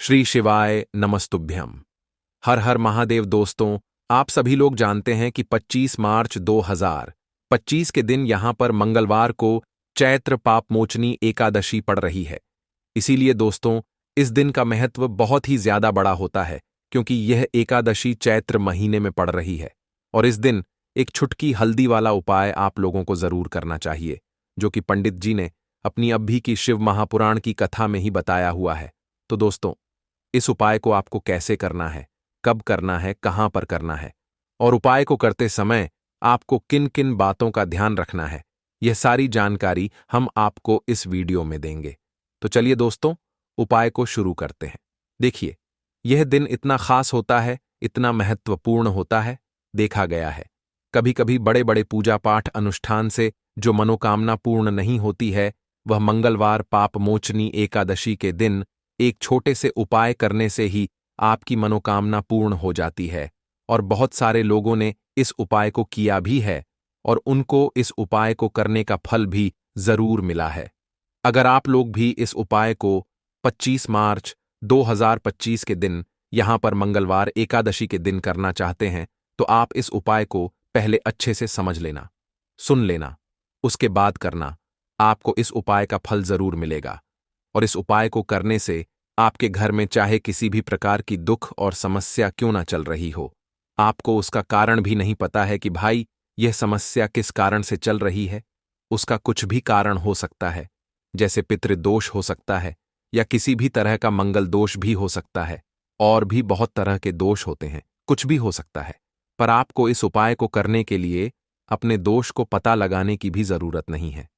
श्री शिवाय नमस्तुभ्यम। हर हर महादेव। दोस्तों, आप सभी लोग जानते हैं कि 25 मार्च 2025 के दिन यहां पर मंगलवार को चैत्र पापमोचनी एकादशी पड़ रही है। इसीलिए दोस्तों, इस दिन का महत्व बहुत ही ज्यादा बड़ा होता है, क्योंकि यह एकादशी चैत्र महीने में पड़ रही है। और इस दिन एक छुटकी हल्दी वाला उपाय आप लोगों को जरूर करना चाहिए, जो कि पंडित जी ने अपनी अभी की शिव महापुराण की कथा में ही बताया हुआ है। तो दोस्तों, इस उपाय को आपको कैसे करना है, कब करना है, कहां पर करना है, और उपाय को करते समय आपको किन किन बातों का ध्यान रखना है, यह सारी जानकारी हम आपको इस वीडियो में देंगे। तो चलिए दोस्तों, उपाय को शुरू करते हैं। देखिए, यह दिन इतना खास होता है, इतना महत्वपूर्ण होता है। देखा गया है, कभी कभी बड़े बड़े पूजा पाठ अनुष्ठान से जो मनोकामना पूर्ण नहीं होती है, वह मंगलवार पापमोचनी एकादशी के दिन एक छोटे से उपाय करने से ही आपकी मनोकामना पूर्ण हो जाती है। और बहुत सारे लोगों ने इस उपाय को किया भी है, और उनको इस उपाय को करने का फल भी जरूर मिला है। अगर आप लोग भी इस उपाय को 25 मार्च 2025 के दिन यहां पर मंगलवार एकादशी के दिन करना चाहते हैं, तो आप इस उपाय को पहले अच्छे से समझ लेना, सुन लेना, उसके बाद करना। आपको इस उपाय का फल जरूर मिलेगा। और इस उपाय को करने से आपके घर में चाहे किसी भी प्रकार की दुख और समस्या क्यों ना चल रही हो, आपको उसका कारण भी नहीं पता है कि भाई यह समस्या किस कारण से चल रही है। उसका कुछ भी कारण हो सकता है, जैसे पितृदोष हो सकता है, या किसी भी तरह का मंगल दोष भी हो सकता है, और भी बहुत तरह के दोष होते हैं, कुछ भी हो सकता है। पर आपको इस उपाय को करने के लिए अपने दोष को पता लगाने की भी जरूरत नहीं है।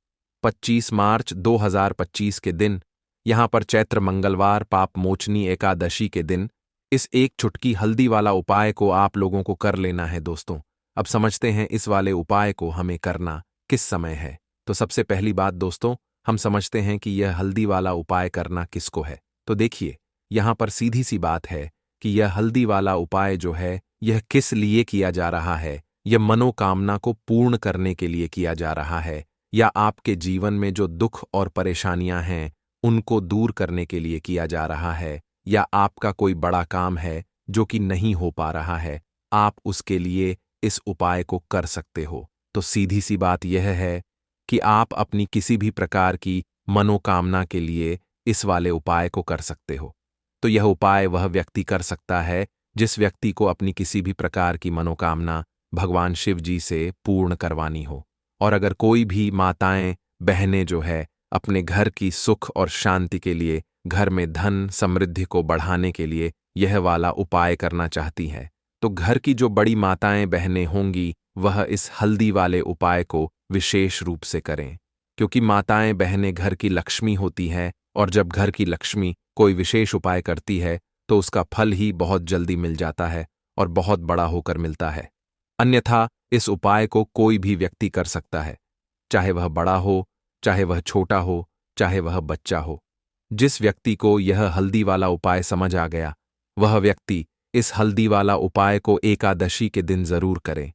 25 मार्च 2025 के दिन यहां पर चैत्र मंगलवार पापमोचनी एकादशी के दिन इस एक चुटकी हल्दी वाला उपाय को आप लोगों को कर लेना है। दोस्तों, अब समझते हैं इस वाले उपाय को हमें करना किस समय है। तो सबसे पहली बात दोस्तों, हम समझते हैं कि यह हल्दी वाला उपाय करना किसको है। तो देखिए, यहां पर सीधी सी बात है कि यह हल्दी वाला उपाय जो है, यह किस लिए किया जा रहा है। यह मनोकामना को पूर्ण करने के लिए किया जा रहा है, या आपके जीवन में जो दुख और परेशानियां हैं उनको दूर करने के लिए किया जा रहा है, या आपका कोई बड़ा काम है जो कि नहीं हो पा रहा है, आप उसके लिए इस उपाय को कर सकते हो। तो सीधी सी बात यह है कि आप अपनी किसी भी प्रकार की मनोकामना के लिए इस वाले उपाय को कर सकते हो। तो यह उपाय वह व्यक्ति कर सकता है जिस व्यक्ति को अपनी किसी भी प्रकार की मनोकामना भगवान शिव जी से पूर्ण करवानी हो। और अगर कोई भी माताएं बहनें जो है अपने घर की सुख और शांति के लिए, घर में धन समृद्धि को बढ़ाने के लिए यह वाला उपाय करना चाहती हैं, तो घर की जो बड़ी माताएं बहनें होंगी वह इस हल्दी वाले उपाय को विशेष रूप से करें। क्योंकि माताएं बहनें घर की लक्ष्मी होती हैं, और जब घर की लक्ष्मी कोई विशेष उपाय करती है तो उसका फल ही बहुत जल्दी मिल जाता है, और बहुत बड़ा होकर मिलता है। अन्यथा इस उपाय को कोई भी व्यक्ति कर सकता है, चाहे वह बड़ा हो, चाहे वह छोटा हो, चाहे वह बच्चा हो। जिस व्यक्ति को यह हल्दी वाला उपाय समझ आ गया, वह व्यक्ति इस हल्दी वाला उपाय को एकादशी के दिन जरूर करे,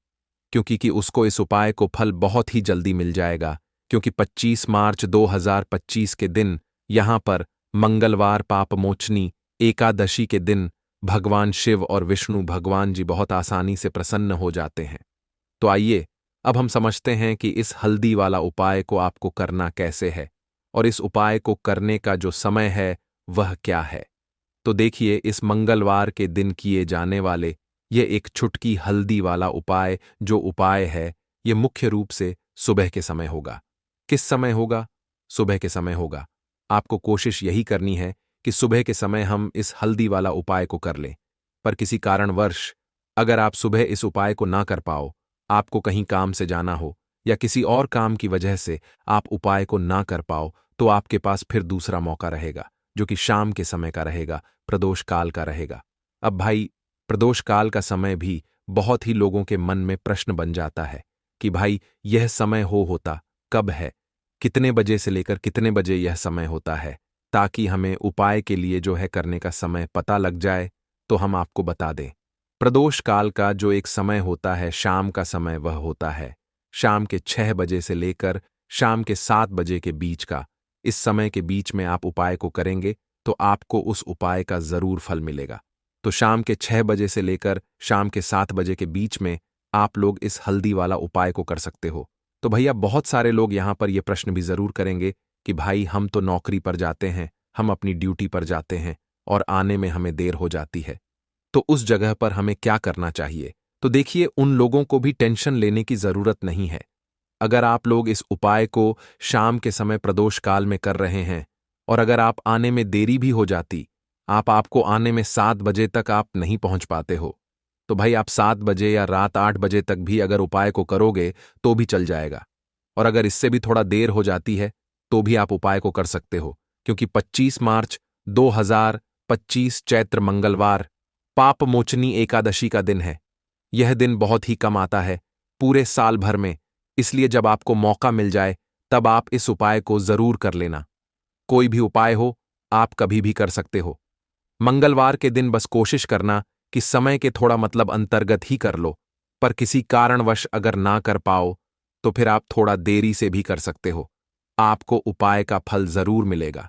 क्योंकि उसको इस उपाय को फल बहुत ही जल्दी मिल जाएगा। क्योंकि 25 मार्च 2025 के दिन यहां पर मंगलवार पापमोचनी एकादशी के दिन भगवान शिव और विष्णु भगवान जी बहुत आसानी से प्रसन्न हो जाते हैं। तो आइए अब हम समझते हैं कि इस हल्दी वाला उपाय को आपको करना कैसे है, और इस उपाय को करने का जो समय है वह क्या है। तो देखिए, इस मंगलवार के दिन किए जाने वाले ये एक छुटकी हल्दी वाला उपाय जो उपाय है, ये मुख्य रूप से सुबह के समय होगा। किस समय होगा? सुबह के समय होगा। आपको कोशिश यही करनी है कि सुबह के समय हम इस हल्दी वाला उपाय को कर लें। पर किसी कारणवश अगर आप सुबह इस उपाय को ना कर पाओ, आपको कहीं काम से जाना हो, या किसी और काम की वजह से आप उपाय को ना कर पाओ, तो आपके पास फिर दूसरा मौका रहेगा, जो कि शाम के समय का रहेगा, प्रदोष काल का रहेगा। अब भाई, प्रदोष काल का समय भी बहुत ही लोगों के मन में प्रश्न बन जाता है कि भाई यह समय होता कब है, कितने बजे से लेकर कितने बजे यह समय होता है, ताकि हमें उपाय के लिए जो है करने का समय पता लग जाए। तो हम आपको बता दें, प्रदोष काल का जो एक समय होता है, शाम का समय, वह होता है शाम के 6 बजे से लेकर शाम के 7 बजे के बीच का। इस समय के बीच में आप उपाय को करेंगे तो आपको उस उपाय का जरूर फल मिलेगा। तो शाम के 6 बजे से लेकर शाम के 7 बजे के बीच में आप लोग इस हल्दी वाला उपाय को कर सकते हो। तो भैया बहुत सारे लोग यहां पर यह प्रश्न भी जरूर करेंगे कि भाई हम तो नौकरी पर जाते हैं, हम अपनी ड्यूटी पर जाते हैं और आने में हमें देर हो जाती है, तो उस जगह पर हमें क्या करना चाहिए? तो देखिए, उन लोगों को भी टेंशन लेने की जरूरत नहीं है। अगर आप लोग इस उपाय को शाम के समय प्रदोष काल में कर रहे हैं और अगर आप आने में देरी भी हो जाती, आपको आने में 7 बजे तक आप नहीं पहुंच पाते हो, तो भाई आप 7 बजे या रात 8 बजे तक भी अगर उपाय को करोगे तो भी चल जाएगा। और अगर इससे भी थोड़ा देर हो जाती है तो भी आप उपाय को कर सकते हो, क्योंकि 25 मार्च 2025 चैत्र मंगलवार पाप मोचनी एकादशी का दिन है। यह दिन बहुत ही कम आता है पूरे साल भर में, इसलिए जब आपको मौका मिल जाए तब आप इस उपाय को जरूर कर लेना। कोई भी उपाय हो, आप कभी भी कर सकते हो। मंगलवार के दिन बस कोशिश करना कि समय के थोड़ा मतलब अंतर्गत ही कर लो, पर किसी कारणवश अगर ना कर पाओ तो फिर आप थोड़ा देरी से भी कर सकते हो। आपको उपाय का फल जरूर मिलेगा।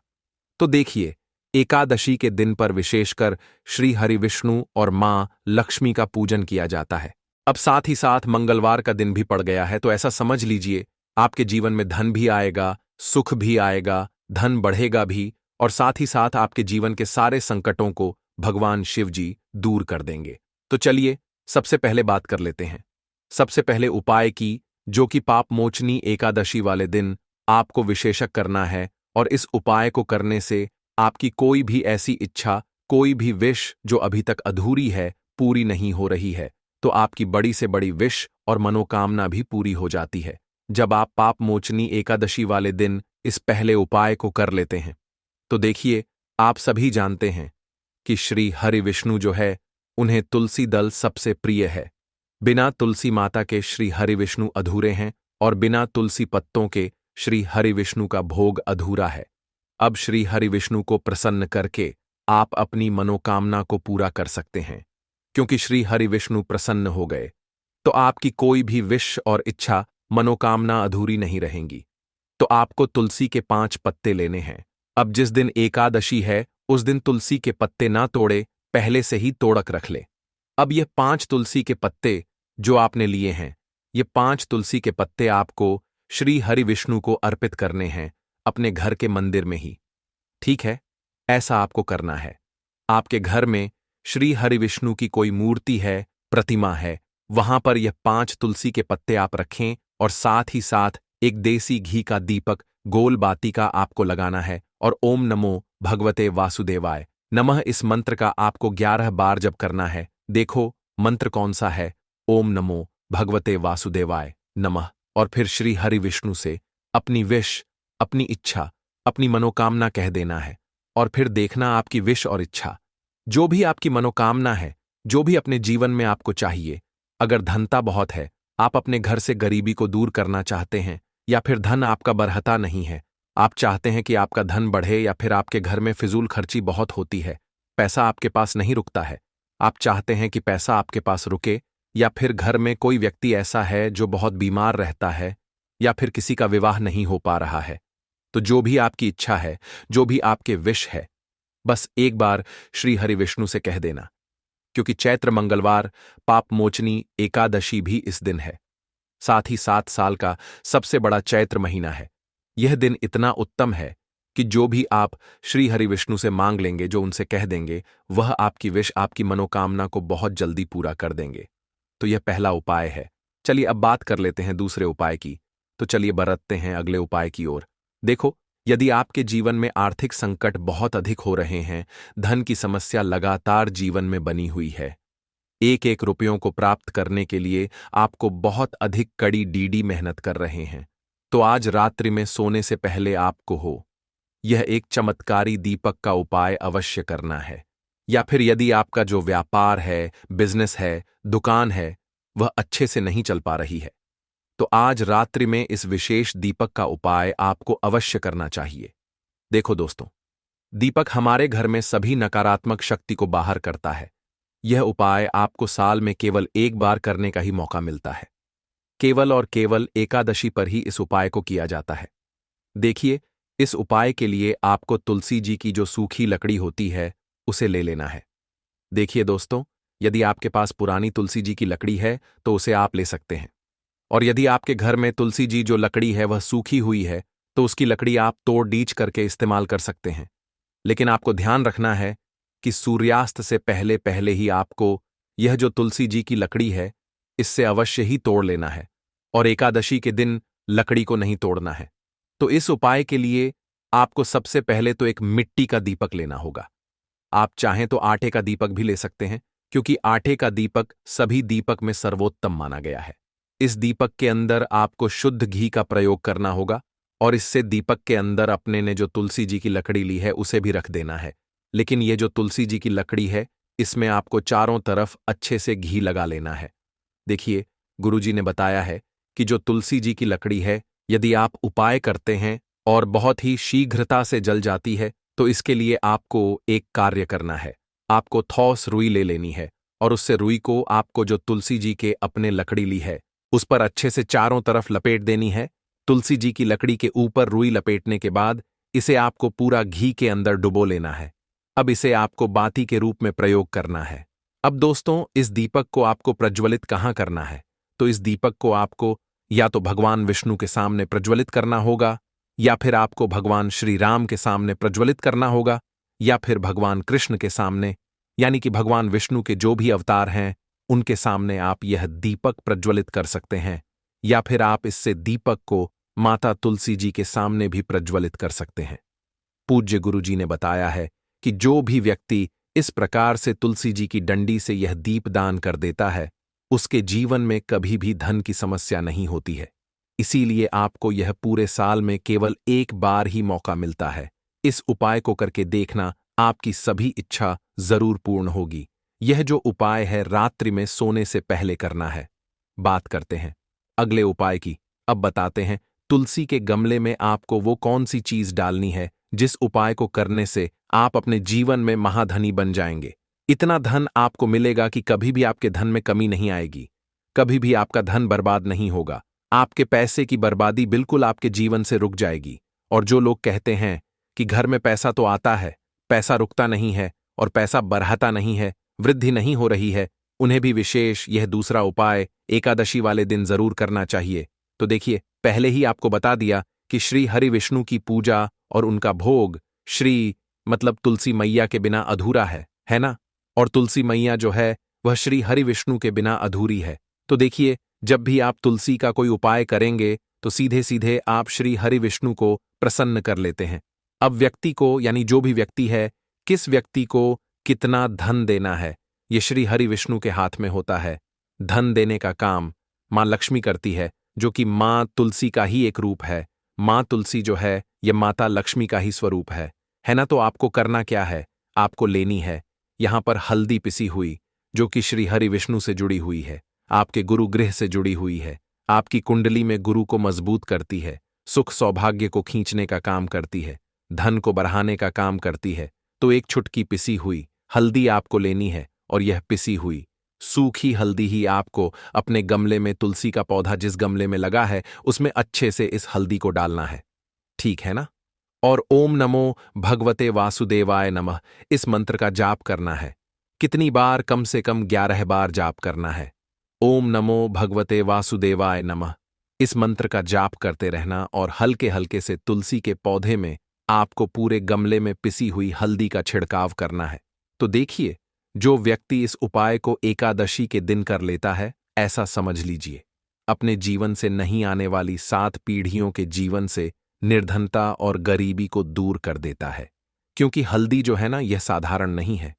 तो देखिए, एकादशी के दिन पर विशेषकर श्री हरि विष्णु और मां लक्ष्मी का पूजन किया जाता है। अब साथ ही साथ मंगलवार का दिन भी पड़ गया है, तो ऐसा समझ लीजिए आपके जीवन में धन भी आएगा, सुख भी आएगा, धन बढ़ेगा भी, और साथ ही साथ आपके जीवन के सारे संकटों को भगवान शिव जी दूर कर देंगे। तो चलिए सबसे पहले बात कर लेते हैं। सबसे पहले उपाय की, जो कि पाप मोचनी एकादशी वाले दिन आपको विशेषक करना है, और इस उपाय को करने से आपकी कोई भी ऐसी इच्छा, कोई भी विश जो अभी तक अधूरी है, पूरी नहीं हो रही है, तो आपकी बड़ी से बड़ी विश और मनोकामना भी पूरी हो जाती है जब आप पाप मोचनी एकादशी वाले दिन इस पहले उपाय को कर लेते हैं। तो देखिए, आप सभी जानते हैं कि श्री हरि विष्णु जो है, उन्हें तुलसी दल सबसे प्रिय है। बिना तुलसी माता के श्री हरि विष्णु अधूरे हैं और बिना तुलसी पत्तों के श्री हरि विष्णु का भोग अधूरा है। अब श्री हरि विष्णु को प्रसन्न करके आप अपनी मनोकामना को पूरा कर सकते हैं, क्योंकि श्री हरि विष्णु प्रसन्न हो गए तो आपकी कोई भी विश और इच्छा, मनोकामना अधूरी नहीं रहेंगी। तो आपको तुलसी के 5 पत्ते लेने हैं। अब जिस दिन एकादशी है उस दिन तुलसी के पत्ते ना तोड़े, पहले से ही तोड़क रख ले। अब ये 5 तुलसी के पत्ते जो आपने लिए हैं, ये 5 तुलसी के पत्ते आपको श्री हरि विष्णु को अर्पित करने हैं अपने घर के मंदिर में ही। ठीक है, ऐसा आपको करना है। आपके घर में श्री हरि विष्णु की कोई मूर्ति है, प्रतिमा है, वहां पर यह 5 तुलसी के पत्ते आप रखें और साथ ही साथ एक देसी घी का दीपक गोल बाती का आपको लगाना है और ओम नमो भगवते वासुदेवाय नमः इस मंत्र का आपको 11 बार जप करना है। देखो मंत्र कौन सा है, ओम नमो भगवते वासुदेवाय नमः। और फिर श्री हरि विष्णु से अपनी विश, अपनी इच्छा, अपनी मनोकामना कह देना है, और फिर देखना आपकी विश और इच्छा, जो भी आपकी मनोकामना है, जो भी अपने जीवन में आपको चाहिए। अगर धनता बहुत है, आप अपने घर से गरीबी को दूर करना चाहते हैं, या फिर धन आपका बरहता नहीं है, आप चाहते हैं कि आपका धन बढ़े, या फिर आपके घर में फिजूल खर्ची बहुत होती है, पैसा आपके पास नहीं रुकता है, आप चाहते हैं कि पैसा आपके पास रुके, या फिर घर में कोई व्यक्ति ऐसा है जो बहुत बीमार रहता है, या फिर किसी का विवाह नहीं हो पा रहा है, तो जो भी आपकी इच्छा है, जो भी आपके विश है, बस एक बार श्री हरि विष्णु से कह देना। क्योंकि चैत्र मंगलवार पाप मोचनी एकादशी भी इस दिन है, साथ ही 7 साल का सबसे बड़ा चैत्र महीना है। यह दिन इतना उत्तम है कि जो भी आप श्री हरि विष्णु से मांग लेंगे, जो उनसे कह देंगे, वह आपकी विश, आपकी मनोकामना को बहुत जल्दी पूरा कर देंगे। तो यह पहला उपाय है। चलिए अब बात कर लेते हैं दूसरे उपाय की। तो चलिए बढ़ते हैं अगले उपाय की ओर। देखो, यदि आपके जीवन में आर्थिक संकट बहुत अधिक हो रहे हैं, धन की समस्या लगातार जीवन में बनी हुई है, एक एक रुपयों को प्राप्त करने के लिए आपको बहुत अधिक कड़ी डीडी मेहनत कर रहे हैं, तो आज रात्रि में सोने से पहले आपको हो यह एक चमत्कारी दीपक का उपाय अवश्य करना है। या फिर यदि आपका जो व्यापार है, बिजनेस है, दुकान है, वह अच्छे से नहीं चल पा रही है, तो आज रात्रि में इस विशेष दीपक का उपाय आपको अवश्य करना चाहिए। देखो दोस्तों, दीपक हमारे घर में सभी नकारात्मक शक्ति को बाहर करता है। यह उपाय आपको साल में केवल एक बार करने का ही मौका मिलता है। केवल और केवल एकादशी पर ही इस उपाय को किया जाता है। देखिए, इस उपाय के लिए आपको तुलसी जी की जो सूखी लकड़ी होती है उसे ले लेना है। देखिए दोस्तों, यदि आपके पास पुरानी तुलसी जी की लकड़ी है तो उसे आप ले सकते हैं, और यदि आपके घर में तुलसी जी जो लकड़ी है वह सूखी हुई है तो उसकी लकड़ी आप तोड़ डीच करके इस्तेमाल कर सकते हैं। लेकिन आपको ध्यान रखना है कि सूर्यास्त से पहले पहले ही आपको यह जो तुलसी जी की लकड़ी है इससे अवश्य ही तोड़ लेना है, और एकादशी के दिन लकड़ी को नहीं तोड़ना है। तो इस उपाय के लिए आपको सबसे पहले तो एक मिट्टी का दीपक लेना होगा। आप चाहें तो आटे का दीपक भी ले सकते हैं, क्योंकि आटे का दीपक सभी दीपक में सर्वोत्तम माना गया है। इस दीपक के अंदर आपको शुद्ध घी का प्रयोग करना होगा, और इससे दीपक के अंदर अपने ने जो तुलसी जी की लकड़ी ली है उसे भी रख देना है। लेकिन ये जो तुलसी जी की लकड़ी है इसमें आपको चारों तरफ अच्छे से घी लगा लेना है। देखिए, गुरुजी ने बताया है कि जो तुलसी जी की लकड़ी है यदि आप उपाय करते हैं और बहुत ही शीघ्रता से जल जाती है तो इसके लिए आपको एक कार्य करना है। आपको ठोस रुई ले लेनी है, और उससे रुई को आपको जो तुलसी जी के अपने लकड़ी ली है उस पर अच्छे से चारों तरफ लपेट देनी है। तुलसी जी की लकड़ी के ऊपर रुई लपेटने के बाद इसे आपको पूरा घी के अंदर डुबो लेना है। अब इसे आपको बाती के रूप में प्रयोग करना है। अब दोस्तों, इस दीपक को आपको प्रज्वलित कहाँ करना है? तो इस दीपक को आपको या तो भगवान विष्णु के सामने प्रज्वलित करना होगा, या फिर आपको भगवान श्री राम के सामने प्रज्वलित करना होगा, या फिर भगवान कृष्ण के सामने, यानी कि भगवान विष्णु के जो भी अवतार हैं उनके सामने आप यह दीपक प्रज्वलित कर सकते हैं, या फिर आप इससे दीपक को माता तुलसी जी के सामने भी प्रज्वलित कर सकते हैं। पूज्य गुरु जी ने बताया है कि जो भी व्यक्ति इस प्रकार से तुलसी जी की डंडी से यह दीप दान कर देता है उसके जीवन में कभी भी धन की समस्या नहीं होती है। इसीलिए आपको यह पूरे साल में केवल एक बार ही मौका मिलता है। इस उपाय को करके देखना, आपकी सभी इच्छा जरूर पूर्ण होगी। यह जो उपाय है रात्रि में सोने से पहले करना है। बात करते हैं अगले उपाय की। अब बताते हैं तुलसी के गमले में आपको वो कौन सी चीज डालनी है जिस उपाय को करने से आप अपने जीवन में महाधनी बन जाएंगे। इतना धन आपको मिलेगा कि कभी भी आपके धन में कमी नहीं आएगी, कभी भी आपका धन बर्बाद नहीं होगा। आपके पैसे की बर्बादी बिल्कुल आपके जीवन से रुक जाएगी। और जो लोग कहते हैं कि घर में पैसा तो आता है, पैसा रुकता नहीं है और पैसा बढ़ता नहीं है, वृद्धि नहीं हो रही है, उन्हें भी विशेष यह दूसरा उपाय एकादशी वाले दिन जरूर करना चाहिए। तो देखिए, पहले ही आपको बता दिया कि श्री हरि विष्णु की पूजा और उनका भोग श्री मतलब तुलसी मैया के बिना अधूरा है ना? और तुलसी मैया जो है वह श्री हरि विष्णु के बिना अधूरी है। तो देखिए, जब भी आप तुलसी का कोई उपाय करेंगे तो सीधे सीधे आप श्री हरि विष्णु को प्रसन्न कर लेते हैं। अब व्यक्ति को, यानी जो भी व्यक्ति है, किस व्यक्ति को कितना धन देना है ये श्री हरि विष्णु के हाथ में होता है। धन देने का काम मां लक्ष्मी करती है, जो कि मां तुलसी का ही एक रूप है। मां तुलसी जो है यह माता लक्ष्मी का ही स्वरूप है ना? तो आपको करना क्या है? आपको लेनी है यहां पर हल्दी पिसी हुई, जो कि श्री हरि विष्णु से जुड़ी हुई है, आपके गुरु गृह से जुड़ी हुई है, आपकी कुंडली में गुरु को मजबूत करती है, सुख सौभाग्य को खींचने का काम करती है, धन को बढ़ाने का काम करती है। तो एक छुटकी पिसी हुई हल्दी आपको लेनी है, और यह पिसी हुई सूखी हल्दी ही आपको अपने गमले में, तुलसी का पौधा जिस गमले में लगा है उसमें अच्छे से इस हल्दी को डालना है। ठीक है ना? और ओम नमो भगवते वासुदेवाय नमः इस मंत्र का जाप करना है। कितनी बार? कम से कम 11 बार जाप करना है। ओम नमो भगवते वासुदेवाय नमः इस मंत्र का जाप करते रहना, और हल्के हल्के से तुलसी के पौधे में आपको पूरे गमले में पिसी हुई हल्दी का छिड़काव करना है। तो देखिए, जो व्यक्ति इस उपाय को एकादशी के दिन कर लेता है, ऐसा समझ लीजिए अपने जीवन से नहीं आने वाली 7 पीढ़ियों के जीवन से निर्धनता और गरीबी को दूर कर देता है। क्योंकि हल्दी जो है ना, यह साधारण नहीं है।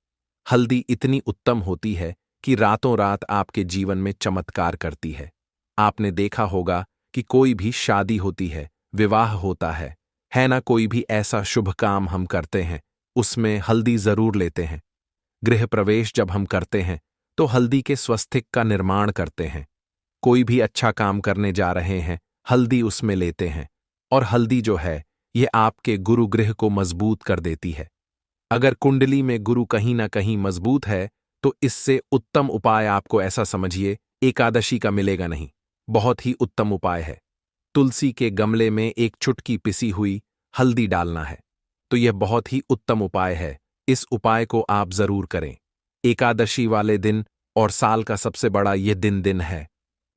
हल्दी इतनी उत्तम होती है कि रातों रात आपके जीवन में चमत्कार करती है। आपने देखा होगा कि कोई भी शादी होती है, विवाह होता है ना? कोई भी ऐसा शुभ काम हम करते हैं उसमें हल्दी जरूर लेते हैं। गृह प्रवेश जब हम करते हैं तो हल्दी के स्वस्तिक का निर्माण करते हैं। कोई भी अच्छा काम करने जा रहे हैं, हल्दी उसमें लेते हैं। और हल्दी जो है यह आपके गुरु गृह को मजबूत कर देती है। अगर कुंडली में गुरु कहीं ना कहीं मजबूत है तो इससे उत्तम उपाय आपको, ऐसा समझिए, एकादशी का मिलेगा नहीं। बहुत ही उत्तम उपाय है। तुलसी के गमले में एक चुटकी पिसी हुई हल्दी डालना है। तो यह बहुत ही उत्तम उपाय है। इस उपाय को आप जरूर करें। एकादशी वाले दिन और साल का सबसे बड़ा यह दिन है।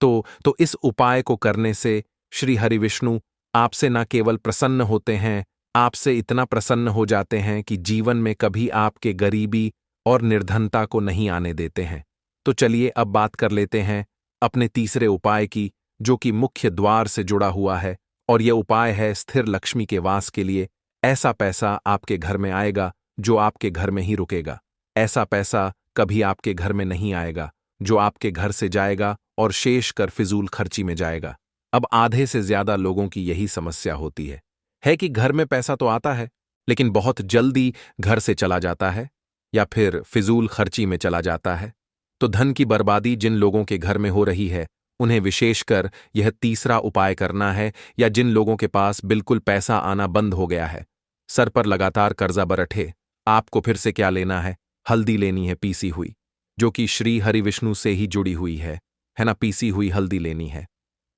तो इस उपाय को करने से श्री हरि विष्णु आपसे न केवल प्रसन्न होते हैं, आपसे इतना प्रसन्न हो जाते हैं कि जीवन में कभी आपके गरीबी और निर्धनता को नहीं आने देते हैं। तो चलिए अब बात कर लेते हैं अपने तीसरे उपाय की, जो कि मुख्य द्वार से जुड़ा हुआ है। और यह उपाय है स्थिर लक्ष्मी के वास के लिए। ऐसा पैसा आपके घर में आएगा जो आपके घर में ही रुकेगा। ऐसा पैसा कभी आपके घर में नहीं आएगा जो आपके घर से जाएगा और शेष कर फिजूल खर्ची में जाएगा। अब आधे से ज्यादा लोगों की यही समस्या होती है कि घर में पैसा तो आता है लेकिन बहुत जल्दी घर से चला जाता है या फिर फिजूल खर्ची में चला जाता है। तो धन की बर्बादी जिन लोगों के घर में हो रही है उन्हें विशेषकर यह तीसरा उपाय करना है, या जिन लोगों के पास बिल्कुल पैसा आना बंद हो गया है, सर पर लगातार कर्जा बरठे, आपको फिर से क्या लेना है? हल्दी लेनी है पीसी हुई, जो कि श्री हरि विष्णु से ही जुड़ी हुई है ना। पीसी हुई हल्दी लेनी है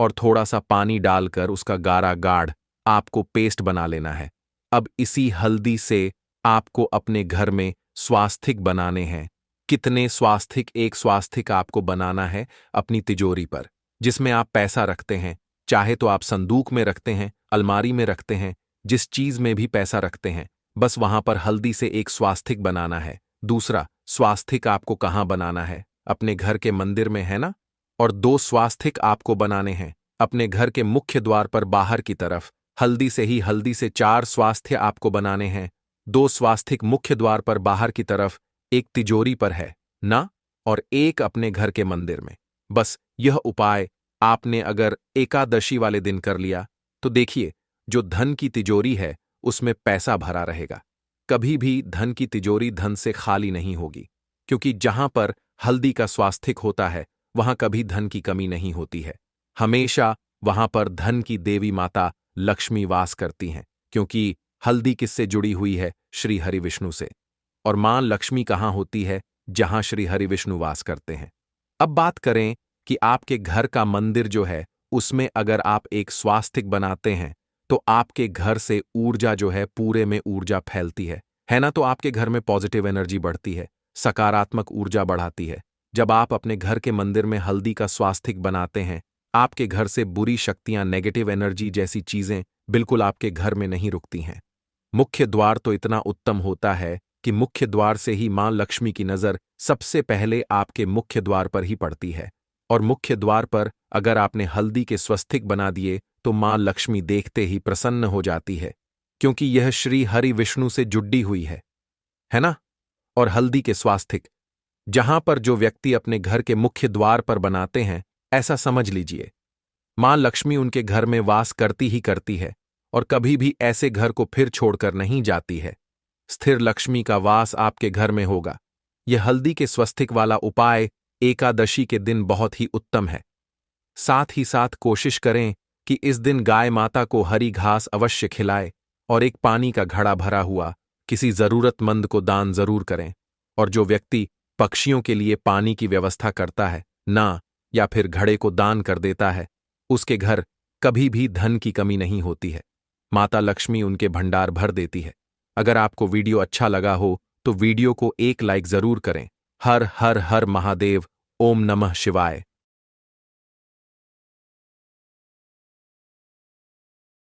और थोड़ा सा पानी डालकर उसका गाढ़ा गाढ़ आपको पेस्ट बना लेना है। अब इसी हल्दी से आपको अपने घर में स्वास्थिक बनाने हैं। कितने स्वास्थिक? एक स्वास्थिक आपको बनाना है अपनी तिजोरी पर, जिसमें आप पैसा रखते हैं। चाहे तो आप संदूक में रखते हैं, अलमारी में रखते हैं, जिस चीज में भी पैसा रखते हैं, बस वहां पर हल्दी से एक स्वास्थिक बनाना है। दूसरा स्वास्थिक आपको कहाँ बनाना है? अपने घर के मंदिर में, है ना। और 2 स्वास्थिक आपको बनाने हैं अपने घर के मुख्य द्वार पर बाहर की तरफ। हल्दी से 4 स्वास्थ्य आपको बनाने हैं। 2 स्वास्थिक मुख्य द्वार पर बाहर की तरफ, एक तिजोरी पर है ना, और एक अपने घर के मंदिर में। बस यह उपाय आपने अगर एकादशी वाले दिन कर लिया तो देखिए, जो धन की तिजोरी है उसमें पैसा भरा रहेगा। कभी भी धन की तिजोरी धन से खाली नहीं होगी, क्योंकि जहां पर हल्दी का स्वास्थिक होता है वहां कभी धन की कमी नहीं होती है। हमेशा वहां पर धन की देवी माता लक्ष्मी वास करती हैं, क्योंकि हल्दी किससे जुड़ी हुई है? श्री हरि विष्णु से। और मां लक्ष्मी कहाँ होती है? जहां श्री हरि विष्णु वास करते हैं। अब बात करें कि आपके घर का मंदिर जो है उसमें अगर आप एक स्वास्तिक बनाते हैं तो आपके घर से ऊर्जा जो है, पूरे में ऊर्जा फैलती है ना। तो आपके घर में पॉजिटिव एनर्जी बढ़ती है, सकारात्मक ऊर्जा बढ़ाती है। जब आप अपने घर के मंदिर में हल्दी का स्वास्तिक बनाते हैं, आपके घर से बुरी शक्तियां, नेगेटिव एनर्जी जैसी चीजें बिल्कुल आपके घर में नहीं रुकती हैं। मुख्य द्वार तो इतना उत्तम होता है कि मुख्य द्वार से ही मां लक्ष्मी की नजर सबसे पहले आपके मुख्य द्वार पर ही पड़ती है। और मुख्य द्वार पर अगर आपने हल्दी के स्वस्तिक बना दिए तो मां लक्ष्मी देखते ही प्रसन्न हो जाती है, क्योंकि यह श्री हरि विष्णु से जुड़ी हुई है ना। और हल्दी के स्वास्तिक जहां पर जो व्यक्ति अपने घर के मुख्य द्वार पर बनाते हैं, ऐसा समझ लीजिए मां लक्ष्मी उनके घर में वास करती ही करती है और कभी भी ऐसे घर को फिर छोड़कर नहीं जाती है। स्थिर लक्ष्मी का वास आपके घर में होगा। यह हल्दी के स्वस्तिक वाला उपाय एकादशी के दिन बहुत ही उत्तम है। साथ ही साथ कोशिश करें कि इस दिन गाय माता को हरी घास अवश्य खिलाए और एक पानी का घड़ा भरा हुआ किसी जरूरतमंद को दान जरूर करें। और जो व्यक्ति पक्षियों के लिए पानी की व्यवस्था करता है ना, या फिर घड़े को दान कर देता है, उसके घर कभी भी धन की कमी नहीं होती है। माता लक्ष्मी उनके भंडार भर देती है। अगर आपको वीडियो अच्छा लगा हो तो वीडियो को एक लाइक जरूर करें। हर हर हर महादेव। ओम नमः शिवाय।